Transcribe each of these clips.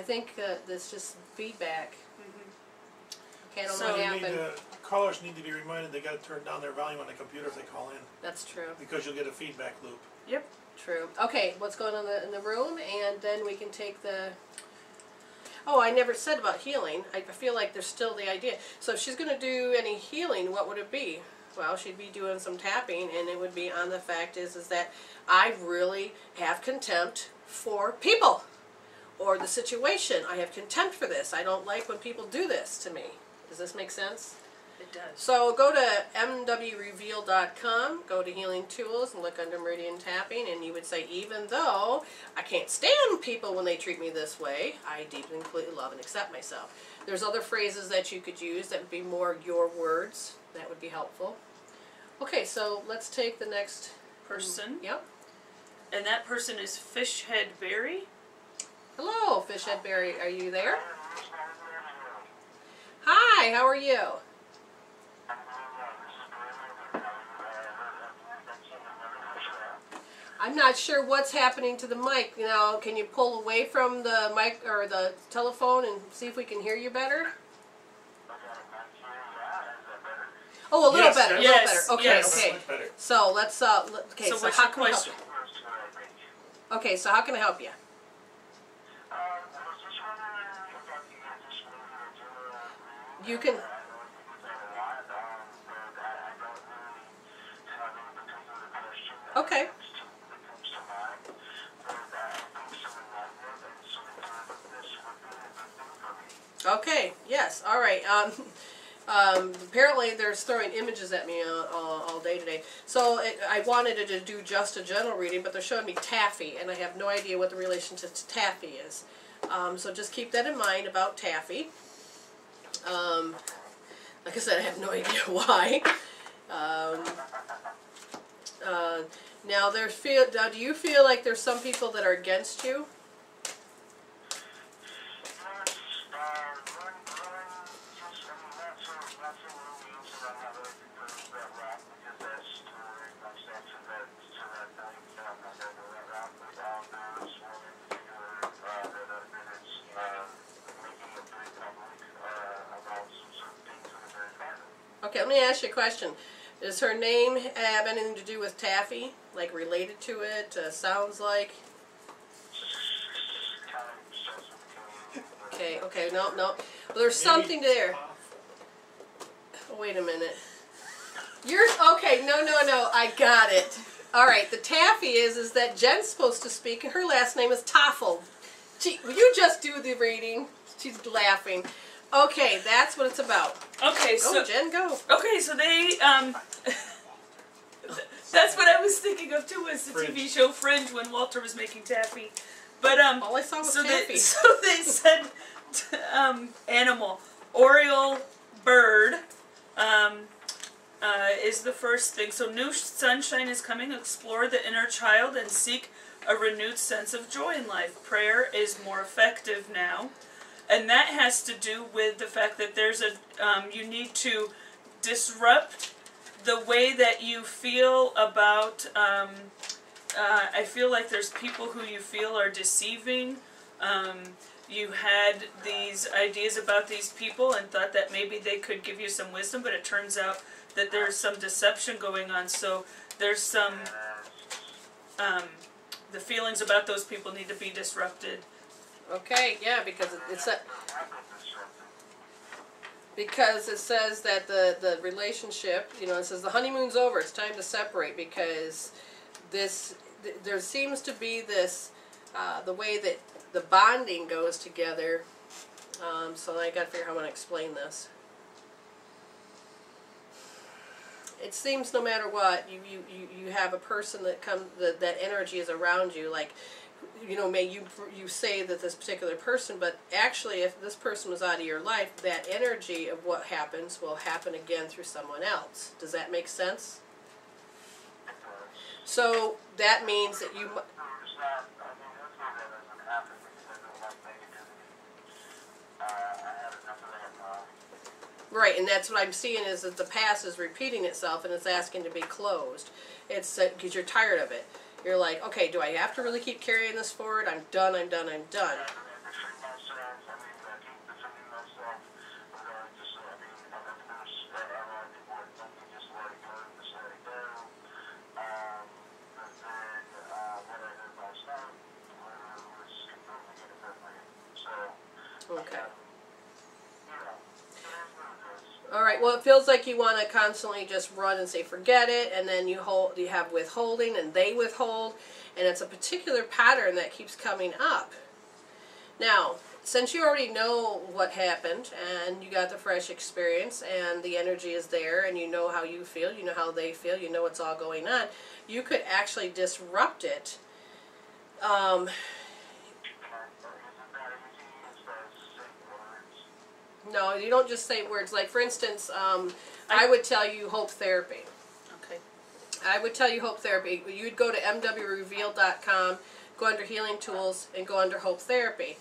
I think that's just feedback. Okay, I don't know So what happened. Callers need to be reminded they got to turn down their volume on the computer if they call in, That's true. because you'll get a feedback loop. Yep. True. Okay, what's going on in the room, and then we can take the... Oh, I never said about healing. I feel like there's still the idea. So if she's going to do any healing, what would it be? Well, she'd be doing some tapping, and it would be on the fact is that I really have contempt for people or the situation. I have contempt for this. I don't like when people do this to me. Does this make sense? It does. So go to MWReveal.com, go to Healing Tools, and look under Meridian Tapping, and you would say, even though I can't stand people when they treat me this way, I deeply and completely love and accept myself. There's other phrases that you could use that would be more your words. That would be helpful. Okay, so let's take the next Person. Yep. And that person is Fishhead Berry. Hello, Fishhead Berry. Are you there? Hi, how are you? I'm not sure what's happening to the mic. You know, can you pull away from the mic or the telephone and see if we can hear you better? Oh, a little Yes, better. A yes, little better. Okay, yes. okay. Much better. So let's. Okay. So So, what's how your can I help question? you? Okay. So how can I help you? You can. Okay. Okay. Yes. All right. Apparently they're throwing images at me all day today. So I wanted it to do just a general reading, but they're showing me taffy, and I have no idea what the relationship to taffy is. So just keep that in mind about taffy. Like I said, I have no idea why. Now, do you feel like there's some people that are against you? Okay, let me ask you a question. Does her name have anything to do with taffy? Like related to it? Sounds like? Okay, no. Well, there's something there. Oh, wait a minute. Okay, no, I got it. All right, the taffy is that Jen's supposed to speak, and her last name is Toffel. Gee, will you just do the reading? She's laughing. Okay, that's what it's about. Okay, Go, Jen, go. Okay, so they, that's what I was thinking of too, was the Fringe. TV show Fringe when Walter was making taffy. But, All I saw was so taffy. they said, animal, oriole, bird, is the first thing. So new sunshine is coming. Explore the inner child and seek a renewed sense of joy in life. Prayer is more effective now. And that has to do with the fact that there's you need to disrupt the way that you feel about, I feel like there's people who you feel are deceiving. You had these ideas about these people and thought that maybe they could give you some wisdom, but it turns out that there's some deception going on. So there's some, the feelings about those people need to be disrupted. Okay, yeah, because because it says that the relationship, you know, it says the honeymoon's over, it's time to separate, because there seems to be this, the way that the bonding goes together, so I got to figure out how I'm going to explain this. It seems no matter what, you have a person that that energy is around you, like, you know, may you say that this particular person, but actually if this person was out of your life, that energy of what happens will happen again through someone else. Does that make sense? So that means that you... Right, and that's what I'm seeing is that the past is repeating itself and it's asking to be closed. It's because you're tired of it. You're like, okay, do I have to really keep carrying this forward? I'm done. Okay. All right. Well, it feels like you want to constantly just run and say forget it, and then you have withholding, and they withhold, and it's a particular pattern that keeps coming up. Now, since you already know what happened, and you got the fresh experience, and the energy is there, and you know how you feel, you know how they feel, you know what's all going on, you could actually disrupt it. No, you don't just say words. Like, for instance, I would tell you hope therapy. Okay. I would tell you hope therapy. You'd go to MWRreveal.com, go under healing tools, and go under hope therapy.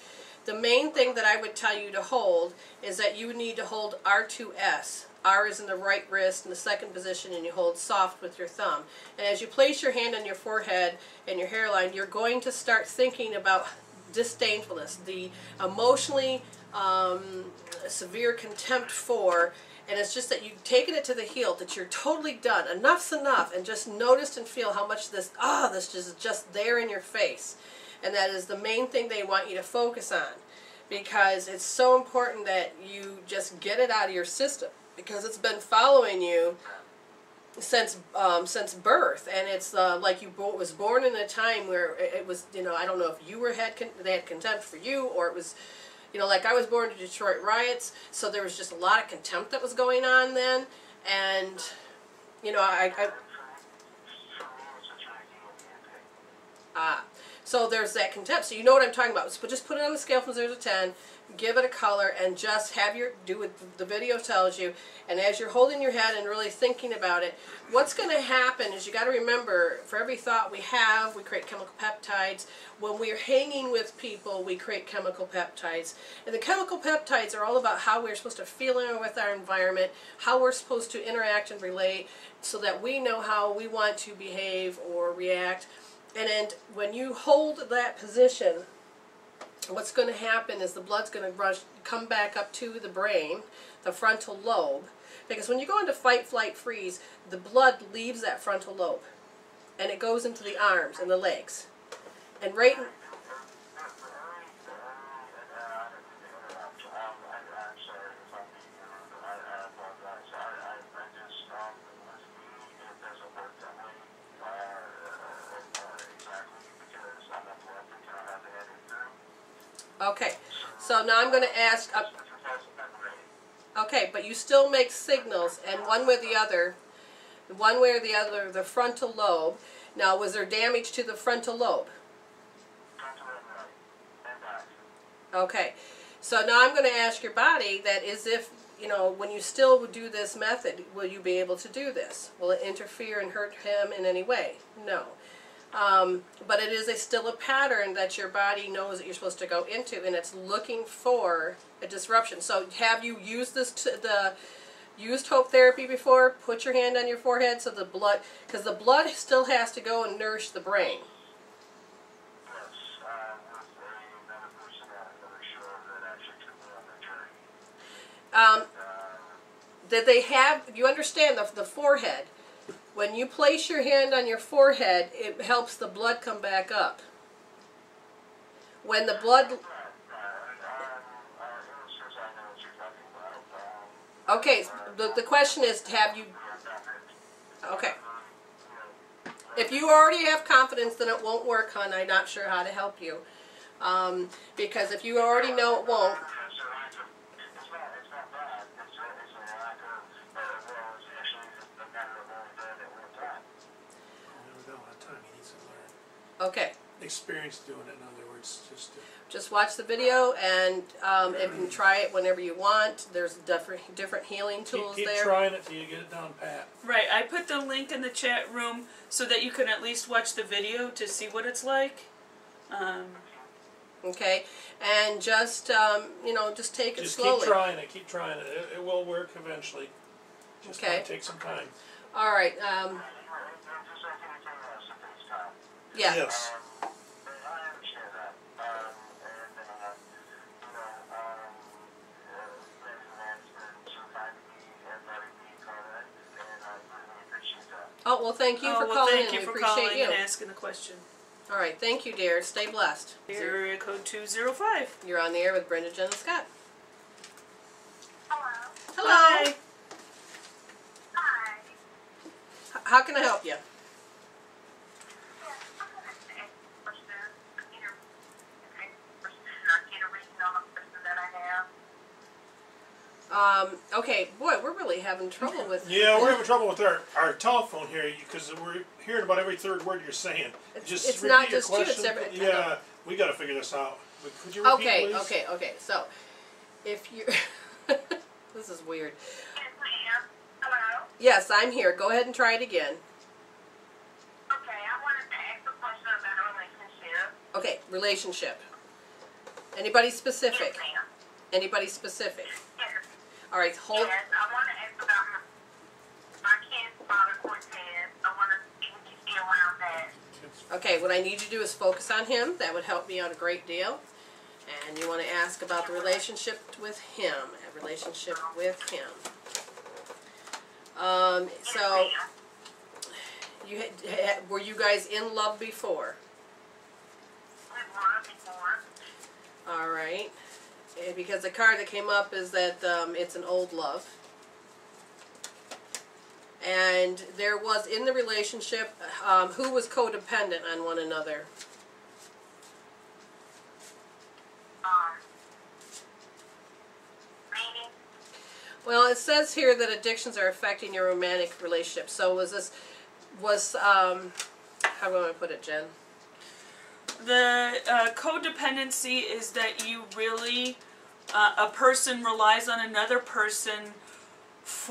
The main thing that I would tell you to hold is that you need to hold R2S. R is in the right wrist in the second position, and you hold soft with your thumb. And as you place your hand on your forehead and your hairline, you're going to start thinking about disdainfulness, the emotionally severe contempt for, and it's just that you've taken it to the hilt, that you're totally done. Enough's enough, and just noticed and feel how much this is just there in your face. And that is the main thing they want you to focus on, because it's so important that you just get it out of your system, because it's been following you since birth, and it's like you was born in a time where it was, I don't know if you they had contempt for you, or it was, like I was born to Detroit riots, so there was just a lot of contempt that was going on then, and so there's that contempt. So you know what I'm talking about. So just put it on the scale from 0 to 10, give it a color, and just have do what the video tells you. And as you're holding your head and really thinking about it, what's going to happen is you got to remember, for every thought we have, we create chemical peptides. When we're hanging with people, we create chemical peptides. And the chemical peptides are all about how we're supposed to feel with our environment, how we're supposed to interact and relate, so that we know how we want to behave or react. And when you hold that position, what's going to happen is the blood's going to come back up to the brain, the frontal lobe, because when you go into fight, flight, freeze, the blood leaves that frontal lobe, and it goes into the arms and the legs. And right... Okay, so now I'm going to ask... okay, but you still make signals, and one way or the other, the frontal lobe. Now, was there damage to the frontal lobe? Okay, so now I'm going to ask your body that is if, when you still do this method, will you be able to do this? Will it interfere and hurt him in any way? No. But it is still a pattern that your body knows that you're supposed to go into, and it's looking for a disruption. So have you used used hope therapy before? Put your hand on your forehead so the blood, because the blood still has to go and nourish the brain. Did they have, you understand the forehead? When you place your hand on your forehead, it helps the blood come back up. When the blood... Okay, the question is, have you... Okay. If you already have confidence, then it won't work, hon. I'm not sure how to help you. Because if you already know it won't... Okay. Experience doing it, in other words. Just watch the video, and you can try it whenever you want. There's different healing tools there. Keep trying it till you get it down pat. Right. I put the link in the chat room so that you can at least watch the video to see what it's like. Okay. And just, just take it slowly. Keep trying it. It will work eventually. Just okay. Might take some time. All right. Yeah. Yes. Oh, well, thank you for calling in. Thank you we for appreciate calling you. and asking the question. All right, thank you, dear. Stay blessed. Area code 205. You're on the air with Brenda, Jen, and Scott. Hello. Hello. Hi. Hi. How can I help you? Yes, I'm going to ask a question. Either get a reading on a person that I have. Okay, boy, we're really having trouble with... Yeah, we're having trouble with our telephone here because we're hearing about every third word you're saying. Just it's repeat not your just you, it's question. every... Yeah, we got to figure this out. But could you repeat, please? Okay. So, if you... This is weird. Yes, ma'am. Hello. Yes, I'm here. Go ahead and try it again. Okay, I wanted to ask a question about a relationship. Okay, relationship. Anybody specific? Yes, ma'am. Anybody specific? Yes. All right, hold... Yes, I want to ask about my kid's father, Cortez. I want to see if you see around that. Okay, what I need you to do is focus on him. That would help me out a great deal. And you want to ask about the relationship with him. A relationship with him. So, were you guys in love before? We were before. All right. Because the card that came up is that it's an old love. And there was in the relationship, who was codependent on one another? Meaning? Well, it says here that addictions are affecting your romantic relationship. So how do I put it, Jen? The codependency is that you really, a person relies on another person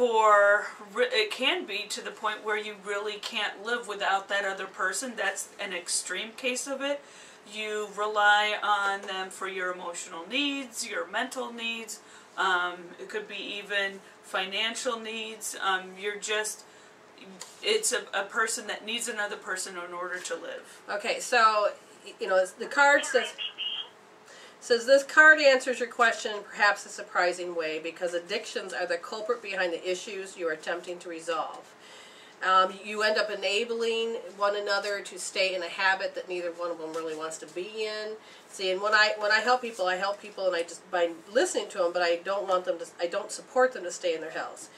it can be to the point where you really can't live without that other person. That's an extreme case of it. You rely on them for your emotional needs, your mental needs. It could be even financial needs. It's a person that needs another person in order to live. Okay, so, the card says this card answers your question in perhaps a surprising way because addictions are the culprit behind the issues you are attempting to resolve. You end up enabling one another to stay in a habit that neither one of them really wants to be in. See, and when I help people, and I just by listening to them, but I don't support them to stay in their house.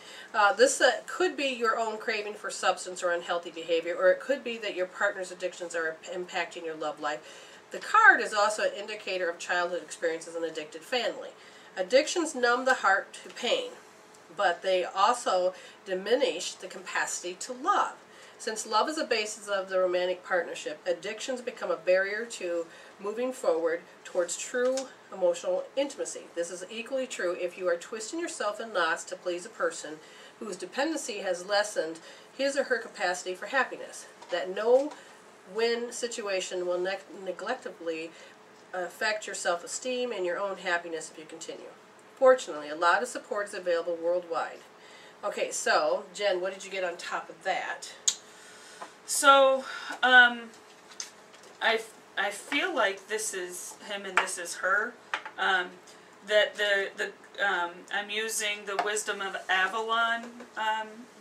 This could be your own craving for substance or unhealthy behavior, or it could be that your partner's addictions are impacting your love life. The card is also an indicator of childhood experiences in an addicted family. Addictions numb the heart to pain, but they also diminish the capacity to love. Since love is the basis of the romantic partnership, addictions become a barrier to moving forward towards true emotional intimacy. This is equally true if you are twisting yourself in knots to please a person whose dependency has lessened his or her capacity for happiness. That no-win situation will neglectably affect your self-esteem and your own happiness if you continue. Fortunately, a lot of support is available worldwide. Okay, so, Jen, what did you get on top of that? So, I feel like this is him and this is her. That I'm using the Wisdom of Avalon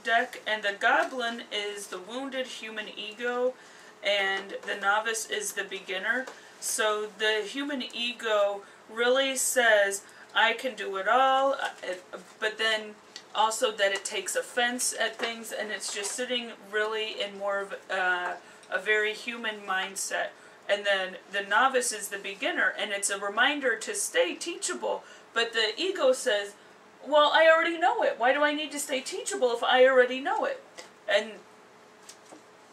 deck, and the Goblin is the wounded human ego, and the Novice is the beginner. So the human ego really says, I can do it all, but then also that it takes offense at things, and it's just sitting really in more of a very human mindset. And then the Novice is the beginner, and it's a reminder to stay teachable. But the ego says, well, I already know it. Why do I need to stay teachable if I already know it? And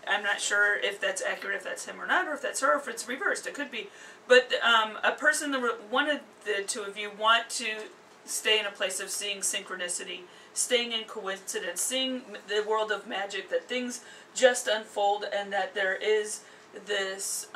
I'm not sure if that's accurate, if that's him or not, or if that's her, or if it's reversed. It could be. But a person, one of the two of you want to stay in a place of seeing synchronicity, staying in coincidence, seeing the world of magic, that things just unfold, and that there is this